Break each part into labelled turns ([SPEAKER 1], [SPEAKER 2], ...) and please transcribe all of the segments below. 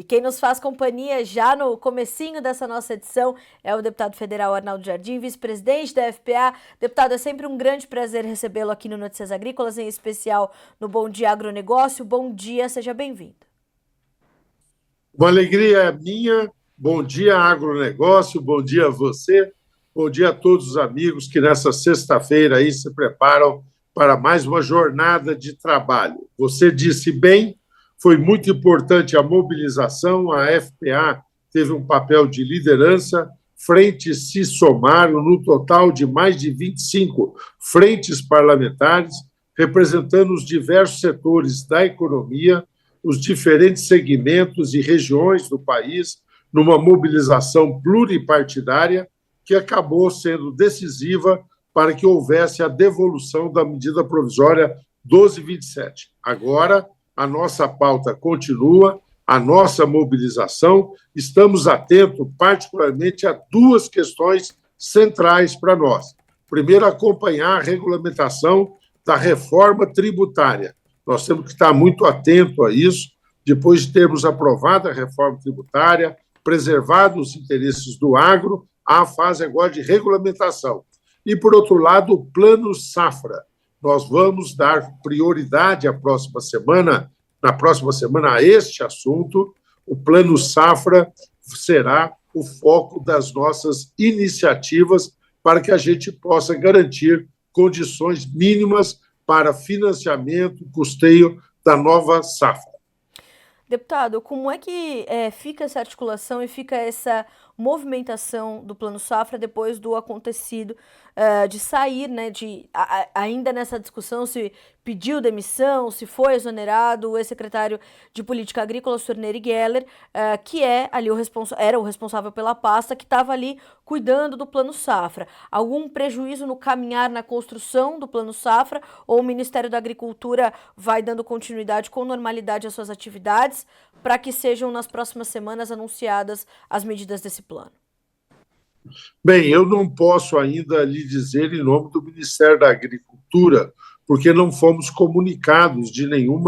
[SPEAKER 1] E quem nos faz companhia já no comecinho dessa nossa edição é o deputado federal Arnaldo Jardim, vice-presidente da FPA. Deputado, é sempre um grande prazer recebê-lo aqui no Notícias Agrícolas, em especial no Bom Dia Agronegócio. Bom dia, seja bem-vindo.
[SPEAKER 2] Uma alegria minha. Bom dia, agronegócio. Bom dia a você. Bom dia a todos os amigos que nessa sexta-feira aí se preparam para mais uma jornada de trabalho. Você disse bem, foi muito importante a mobilização, a FPA teve um papel de liderança, frentes se somaram no total de mais de 25 frentes parlamentares, representando os diversos setores da economia, os diferentes segmentos e regiões do país, numa mobilização pluripartidária que acabou sendo decisiva para que houvesse a devolução da medida provisória 1227. Agora, a nossa pauta continua, a nossa mobilização. Estamos atentos, particularmente, a duas questões centrais para nós. Primeiro, acompanhar a regulamentação da reforma tributária. Nós temos que estar muito atentos a isso, depois de termos aprovado a reforma tributária, preservado os interesses do agro, há a fase agora de regulamentação. E, por outro lado, o Plano Safra. Nós vamos dar prioridade na próxima semana a este assunto. O Plano Safra será o foco das nossas iniciativas para que a gente possa garantir condições mínimas para financiamento, custeio da nova safra.
[SPEAKER 1] Deputado, como é que fica essa articulação e fica essa movimentação do Plano Safra depois do acontecido, de sair, né, ainda nessa discussão se pediu demissão, se foi exonerado o ex-secretário de Política Agrícola, o Neri Geller, que ali era o responsável pela pasta, que estava ali cuidando do Plano Safra. Algum prejuízo no caminhar na construção do Plano Safra, ou o Ministério da Agricultura vai dando continuidade com normalidade às suas atividades para que sejam nas próximas semanas anunciadas as medidas desse plano?
[SPEAKER 2] Bem, eu não posso ainda lhe dizer em nome do Ministério da Agricultura, porque não fomos comunicados de nenhum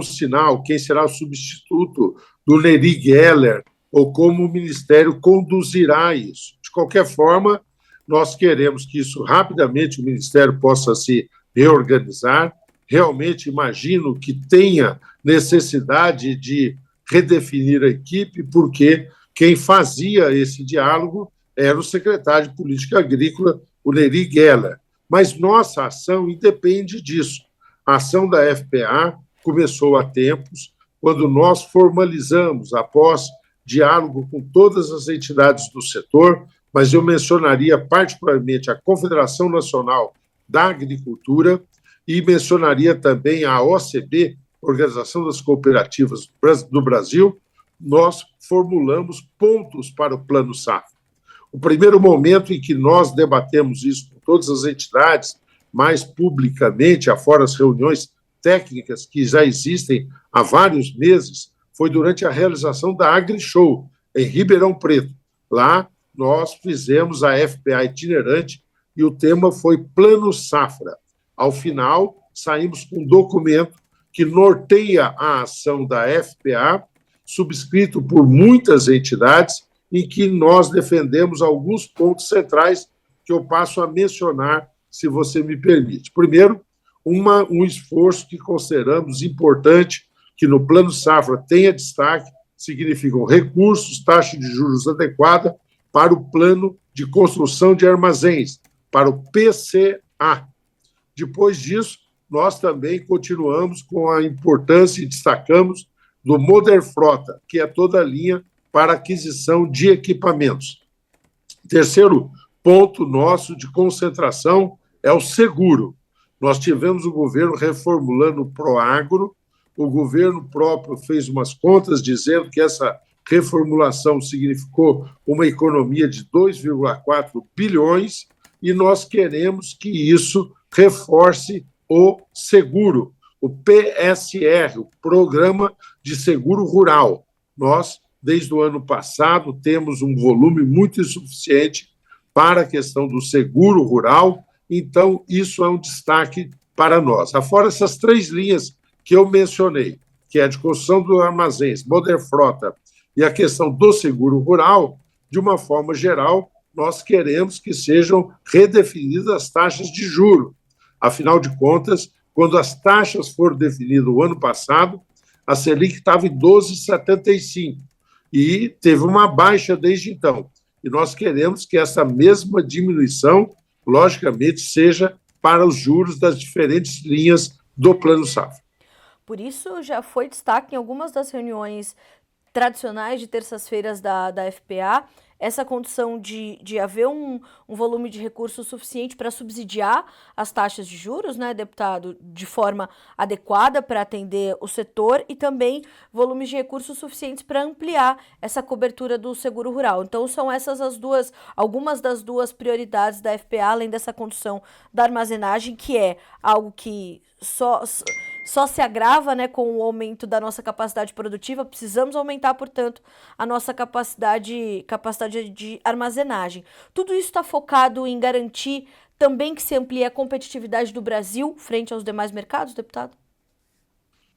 [SPEAKER 2] sinal, quem será o substituto do Neri Geller, ou como o Ministério conduzirá isso. De qualquer forma, nós queremos que isso rapidamente o Ministério possa se reorganizar. Realmente imagino que tenha necessidade de redefinir a equipe, porque quem fazia esse diálogo era o secretário de Política Agrícola, o Neri Geller. Mas nossa ação independe disso. A ação da FPA começou há tempos, quando nós formalizamos, após diálogo com todas as entidades do setor, mas eu mencionaria particularmente a Confederação Nacional da Agricultura e mencionaria também a OCB, Organização das Cooperativas do Brasil. Nós formulamos pontos para o Plano Safra. O primeiro momento em que nós debatemos isso com todas as entidades, mais publicamente, afora as reuniões técnicas que já existem há vários meses, foi durante a realização da AgriShow, em Ribeirão Preto. Lá, nós fizemos a FPA itinerante e o tema foi Plano Safra. Ao final, saímos com um documento que norteia a ação da FPA, subscrito por muitas entidades, em que nós defendemos alguns pontos centrais que eu passo a mencionar, se você me permite. Primeiro, um esforço que consideramos importante, que no Plano Safra tenha destaque, significam recursos, taxa de juros adequada para o Plano de Construção de Armazéns, para o PCA. Depois disso, nós também continuamos com a importância e destacamos do Moder Frota, que é toda a linha para aquisição de equipamentos. Terceiro ponto nosso de concentração é o seguro. Nós tivemos o governo reformulando o Proagro, o governo próprio fez umas contas dizendo que essa reformulação significou uma economia de 2,4 bilhões e nós queremos que isso reforce o seguro, o PSR, o Programa de Seguro Rural. Nós, desde o ano passado, temos um volume muito insuficiente para a questão do seguro rural, então isso é um destaque para nós. Afora essas três linhas que eu mencionei, que é de construção dos armazéns, Moderfrota, e a questão do seguro rural, de uma forma geral, nós queremos que sejam redefinidas as taxas de juros. Afinal de contas, quando as taxas foram definidas o ano passado, a Selic estava em 12,75 e teve uma baixa desde então. E nós queremos que essa mesma diminuição, logicamente, seja para os juros das diferentes linhas do Plano Safra.
[SPEAKER 1] Por isso, já foi destaque em algumas das reuniões tradicionais de terças-feiras da FPA, essa condição de haver um volume de recursos suficiente para subsidiar as taxas de juros, né, deputado, de forma adequada para atender o setor e também volumes de recursos suficientes para ampliar essa cobertura do seguro rural. Então, são essas algumas das duas prioridades da FPA, além dessa condição da armazenagem, que é algo que só se agrava, né, com o aumento da nossa capacidade produtiva. Precisamos aumentar, portanto, a nossa capacidade de armazenagem. Tudo isso está focado em garantir também que se amplie a competitividade do Brasil frente aos demais mercados, deputado?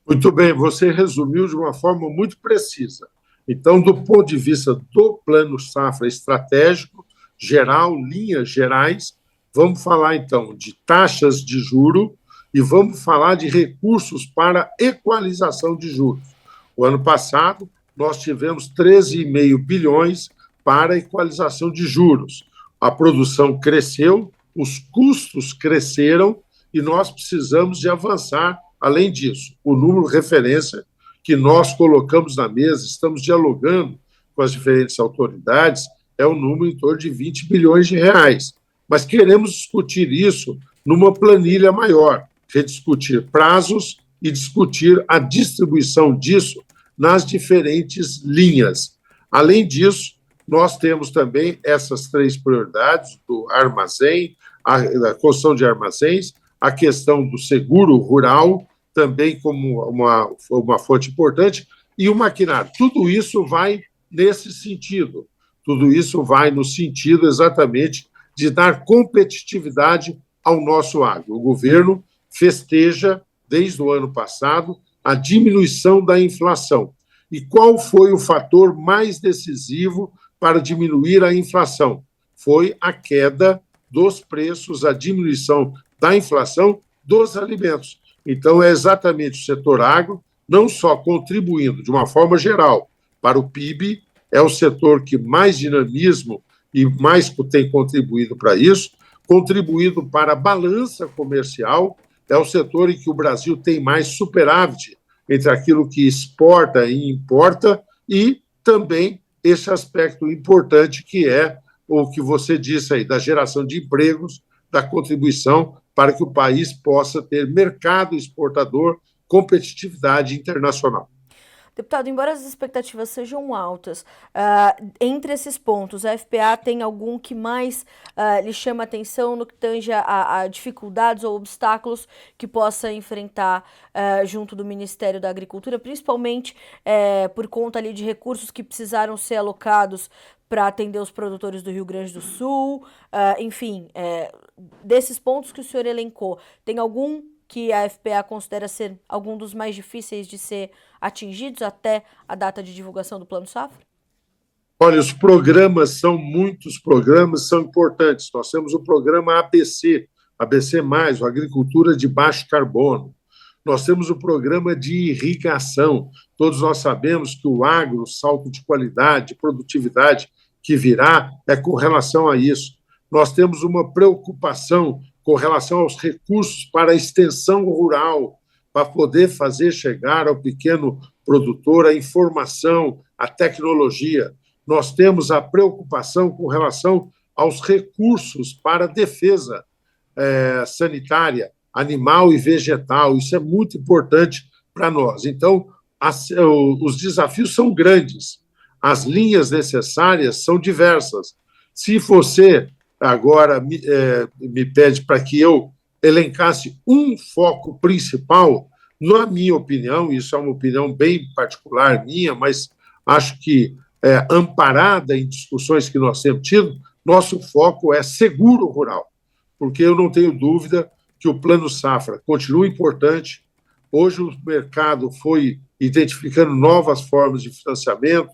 [SPEAKER 2] Muito bem, você resumiu de uma forma muito precisa. Então, do ponto de vista do Plano Safra estratégico, geral, linhas gerais, vamos falar, então, de taxas de juro e vamos falar de recursos para equalização de juros. O ano passado, nós tivemos 13,5 bilhões para equalização de juros. A produção cresceu, os custos cresceram e nós precisamos de avançar. Além disso, o número referência que nós colocamos na mesa, estamos dialogando com as diferentes autoridades, é um número em torno de 20 bilhões de reais. Mas queremos discutir isso numa planilha maior, rediscutir prazos e discutir a distribuição disso nas diferentes linhas. Além disso, nós temos também essas três prioridades do armazém, a construção de armazéns, a questão do seguro rural, também como uma fonte importante, e o maquinário. Tudo isso vai nesse sentido. Tudo isso vai no sentido exatamente de dar competitividade ao nosso agro. O governo festeja, desde o ano passado, a diminuição da inflação. E qual foi o fator mais decisivo para diminuir a inflação? Foi a queda dos preços, a diminuição da inflação dos alimentos. Então, é exatamente o setor agro, não só contribuindo de uma forma geral para o PIB, é o setor que mais dinamismo e mais tem contribuído para isso, contribuído para a balança comercial, é o setor em que o Brasil tem mais superávit entre aquilo que exporta e importa, e também esse aspecto importante que é o que você disse aí, da geração de empregos, da contribuição para que o país possa ter mercado exportador, competitividade internacional.
[SPEAKER 1] Deputado, embora as expectativas sejam altas, entre esses pontos, a FPA tem algum que mais lhe chama atenção no que tange a dificuldades ou obstáculos que possa enfrentar junto do Ministério da Agricultura, principalmente por conta ali de recursos que precisaram ser alocados para atender os produtores do Rio Grande do Sul, enfim, desses pontos que o senhor elencou, tem algum que a FPA considera ser algum dos mais difíceis de ser atingidos até a data de divulgação do Plano Safra?
[SPEAKER 2] Olha, os programas são muitos programas, são importantes. Nós temos o programa ABC, ABC+, o Agricultura de Baixo Carbono. Nós temos o programa de irrigação. Todos nós sabemos que o agro, o salto de qualidade, de produtividade que virá é com relação a isso. Nós temos uma preocupação com relação aos recursos para a extensão rural, para poder fazer chegar ao pequeno produtor a informação, a tecnologia. Nós temos a preocupação com relação aos recursos para a defesa sanitária, animal e vegetal. Isso é muito importante para nós. Então, os desafios são grandes, as linhas necessárias são diversas. Se você agora me pede para que eu elencasse um foco principal, na minha opinião, isso é uma opinião bem particular minha, mas acho que amparada em discussões que nós temos tido, nosso foco é seguro rural, porque eu não tenho dúvida que o Plano Safra continua importante. Hoje o mercado foi identificando novas formas de financiamento,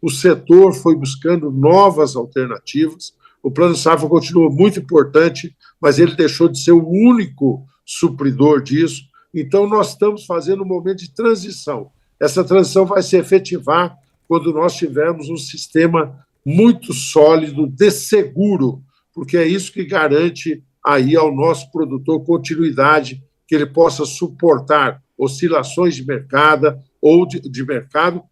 [SPEAKER 2] o setor foi buscando novas alternativas. O Plano Safra continua muito importante, mas ele deixou de ser o único supridor disso. Então, nós estamos fazendo um momento de transição. Essa transição vai se efetivar quando nós tivermos um sistema muito sólido de seguro, porque é isso que garante aí ao nosso produtor continuidade, que ele possa suportar oscilações de mercado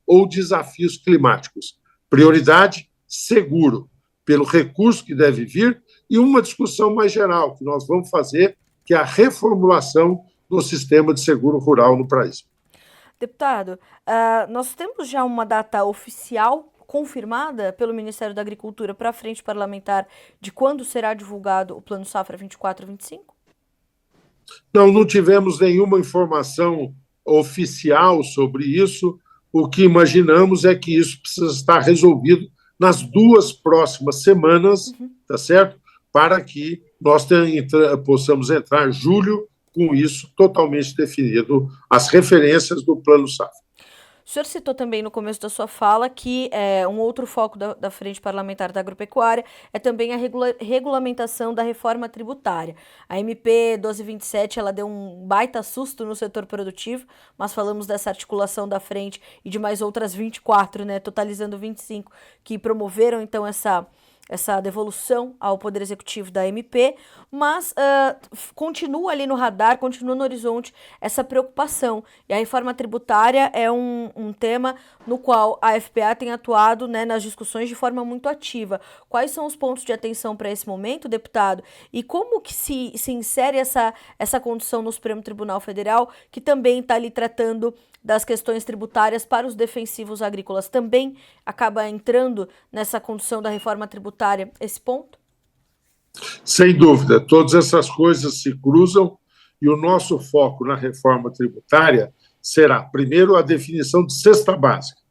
[SPEAKER 2] ou desafios climáticos. Prioridade, seguro, pelo recurso que deve vir, e uma discussão mais geral que nós vamos fazer, que é a reformulação do sistema de seguro rural no país.
[SPEAKER 1] Deputado, nós temos já uma data oficial confirmada pelo Ministério da Agricultura para a frente parlamentar de quando será divulgado o Plano Safra 24-25?
[SPEAKER 2] Não tivemos nenhuma informação oficial sobre isso. O que imaginamos é que isso precisa estar resolvido nas 2 próximas semanas, tá certo? Para que nós possamos entrar em julho com isso totalmente definido, as referências do Plano Safra.
[SPEAKER 1] O senhor citou também no começo da sua fala que um outro foco da Frente Parlamentar da Agropecuária é também a regulamentação da reforma tributária. A MP 1227 ela deu um baita susto no setor produtivo, mas falamos dessa articulação da frente e de mais outras 24, né, totalizando 25, que promoveram então essa devolução ao Poder Executivo da MP, mas continua ali no radar, continua no horizonte essa preocupação. E a reforma tributária é um tema no qual a FPA tem atuado, né, nas discussões de forma muito ativa. Quais são os pontos de atenção para esse momento, deputado? E como que se insere essa condição no Supremo Tribunal Federal, que também está ali tratando das questões tributárias para os defensivos agrícolas? Também acaba entrando nessa condição da reforma tributária esse ponto?
[SPEAKER 2] Sem dúvida, todas essas coisas se cruzam e o nosso foco na reforma tributária será, primeiro, a definição de cesta básica.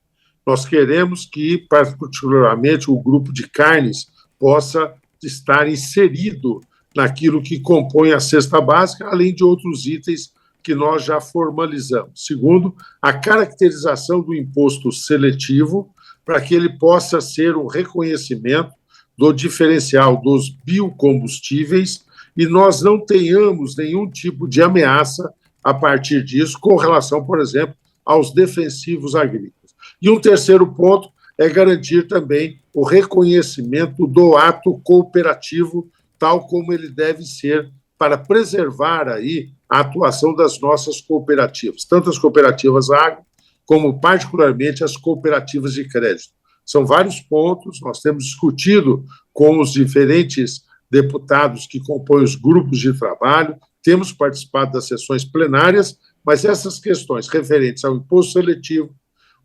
[SPEAKER 2] Nós queremos que, particularmente, o grupo de carnes possa estar inserido naquilo que compõe a cesta básica, além de outros itens que nós já formalizamos. Segundo, a caracterização do imposto seletivo, para que ele possa ser um reconhecimento do diferencial dos biocombustíveis e nós não tenhamos nenhum tipo de ameaça a partir disso com relação, por exemplo, aos defensivos agrícolas. E um terceiro ponto é garantir também o reconhecimento do ato cooperativo, tal como ele deve ser, para preservar aí a atuação das nossas cooperativas, tanto as cooperativas agro, como particularmente as cooperativas de crédito. São vários pontos, nós temos discutido com os diferentes deputados que compõem os grupos de trabalho, temos participado das sessões plenárias, mas essas questões referentes ao imposto seletivo,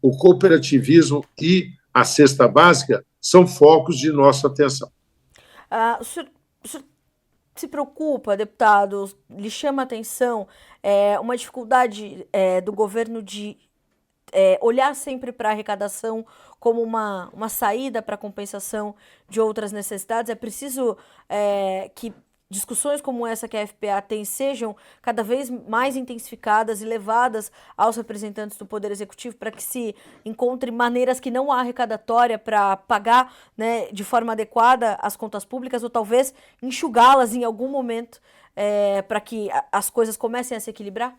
[SPEAKER 2] o cooperativismo e a cesta básica são focos de nossa atenção.
[SPEAKER 1] O senhor se preocupa, deputado, lhe chama a atenção uma dificuldade do governo de olhar sempre para a arrecadação como uma saída para a compensação de outras necessidades? É preciso que discussões como essa que a FPA tem sejam cada vez mais intensificadas e levadas aos representantes do Poder Executivo para que se encontre maneiras que não há arrecadatória para pagar, né, de forma adequada as contas públicas ou talvez enxugá-las em algum momento para que as coisas comecem a se equilibrar?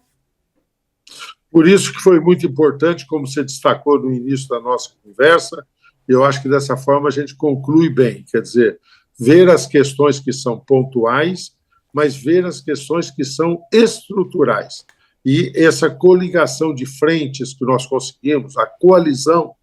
[SPEAKER 2] Por isso que foi muito importante, como você destacou no início da nossa conversa, eu acho que dessa forma a gente conclui bem, quer dizer, ver as questões que são pontuais, mas ver as questões que são estruturais. E essa coligação de frentes que nós conseguimos, a coalizão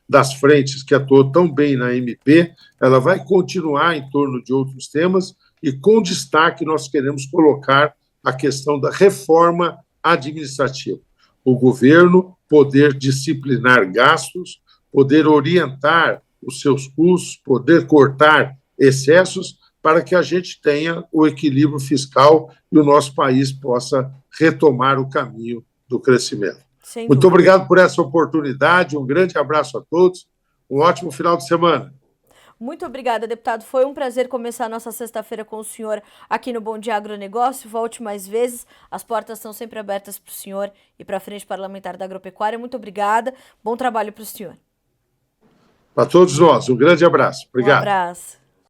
[SPEAKER 2] das frentes que atuou tão bem na MP, ela vai continuar em torno de outros temas e com destaque nós queremos colocar a questão da reforma administrativa. O governo poder disciplinar gastos, poder orientar os seus custos, poder cortar excessos para que a gente tenha o equilíbrio fiscal e o nosso país possa retomar o caminho do crescimento. Muito obrigado por essa oportunidade, um grande abraço a todos, um ótimo final de semana.
[SPEAKER 1] Muito obrigada, deputado. Foi um prazer começar a nossa sexta-feira com o senhor aqui no Bom Dia Agronegócio. Volte mais vezes. As portas estão sempre abertas para o senhor e para a Frente Parlamentar da Agropecuária. Muito obrigada. Bom trabalho para o senhor.
[SPEAKER 2] Para todos nós, um grande abraço.
[SPEAKER 1] Um
[SPEAKER 2] Obrigado.
[SPEAKER 1] abraço.